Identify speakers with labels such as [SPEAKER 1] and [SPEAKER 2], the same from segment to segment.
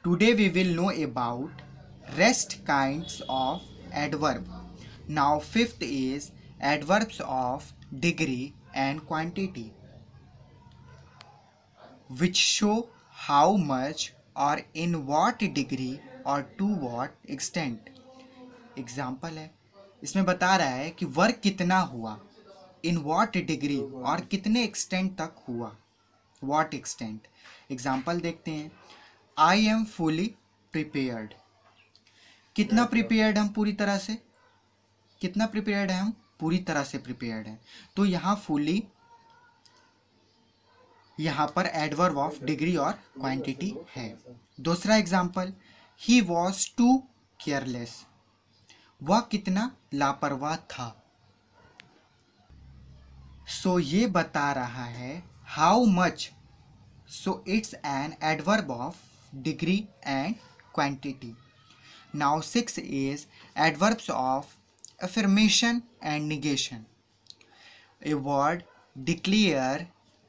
[SPEAKER 1] Today we will know about rest kinds of adverb. Now fifth is adverbs of degree and quantity, which show how much or in what degree or to what extent. Example है, इसमें बता रहा है कि work कितना हुआ, in what degree और कितने एक्सटेंट तक हुआ, वॉट एक्सटेंट. एग्जाम्पल देखते हैं. I am fully prepared. कितना प्रिपेयर्ड हम पूरी तरह से, कितना प्रिपेयर्ड है हम पूरी तरह से प्रिपेयर्ड है. तो यहाँ फुली, यहाँ पर एडवर्ब ऑफ डिग्री और क्वांटिटी है. दूसरा example, he was too careless. वह कितना लापरवाह था. सो ये बता रहा है how much. So it's an adverb of degree and quantity. Now six is adverbs of affirmation and negation. A word declare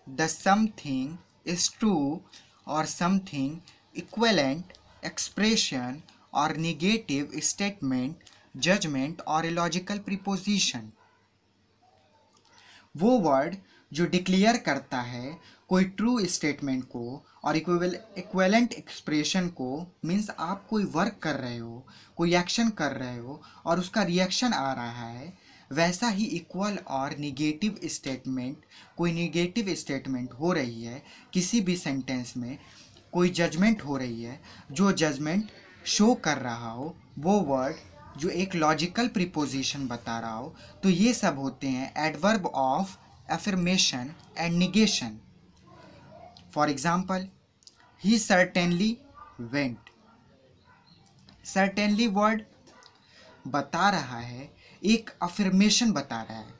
[SPEAKER 1] the something is true or something equivalent expression or negative statement, judgment or a logical preposition. वो word जो declare करता है कोई true statement को और equivalent expression को, means आप कोई वर्क कर रहे हो, कोई एक्शन कर रहे हो और उसका रिएक्शन आ रहा है, वैसा ही इक्वल और निगेटिव स्टेटमेंट, कोई निगेटिव स्टेटमेंट हो रही है किसी भी सेंटेंस में, कोई जजमेंट हो रही है, जो जजमेंट शो कर रहा हो वो वर्ड जो एक लॉजिकल प्रीपोजिशन बता रहा हो, तो ये सब होते हैं adverb of affirmation and negation. For example, he certainly went. Certainly word बता रहा है, एक affirmation बता रहा है,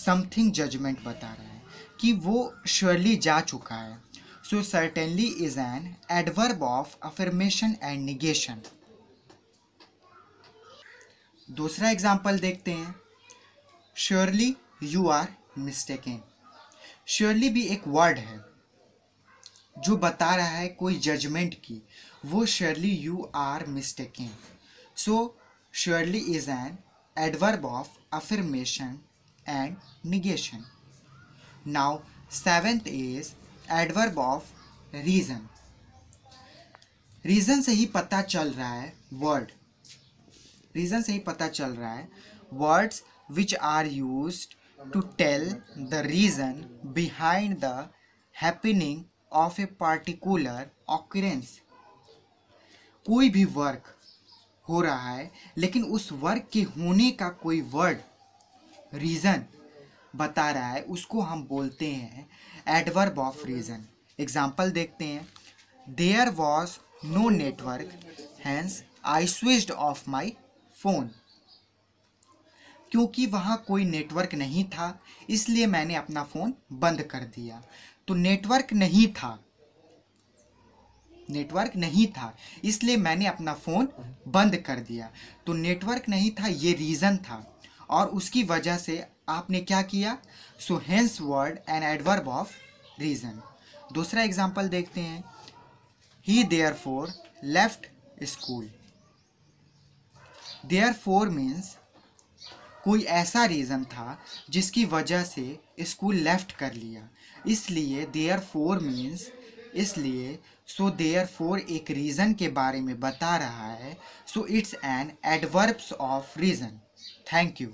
[SPEAKER 1] something judgment बता रहा है कि वो surely जा चुका है. So certainly is an adverb of affirmation and negation. दूसरा एग्जाम्पल देखते हैं. Surely you are mistaken. Surely भी एक वर्ड है जो बता रहा है कोई जजमेंट की, वो surely you are mistaken. So surely is an adverb of affirmation and negation. Now seventh is adverb of reason. Reason से ही पता चल रहा है वर्ड, रीजन से ही पता चल रहा है words which are used to tell the reason behind the happening of a particular occurrence. कोई भी वर्क हो रहा है लेकिन उस वर्क के होने का कोई वर्ड रीज़न बता रहा है, उसको हम बोलते हैं एडवर्ब ऑफ रीज़न. एग्जाम्पल देखते हैं. There was no network hence I switched off my phone. क्योंकि वहाँ कोई नेटवर्क नहीं था इसलिए मैंने अपना फ़ोन बंद कर दिया. तो नेटवर्क नहीं था, नेटवर्क नहीं था इसलिए मैंने अपना फ़ोन बंद कर दिया. तो नेटवर्क नहीं था ये रीज़न था और उसकी वजह से आपने क्या किया. So hence word an adverb of reason. दूसरा एग्जाम्पल देखते हैं. He therefore left school. Therefore means कोई ऐसा रीज़न था जिसकी वजह से स्कूल लेफ्ट कर लिया, इसलिए देयरफॉर मीन्स इसलिए. सो देयरफॉर एक रीज़न के बारे में बता रहा है. सो it's N adverbs of reason. Thank you.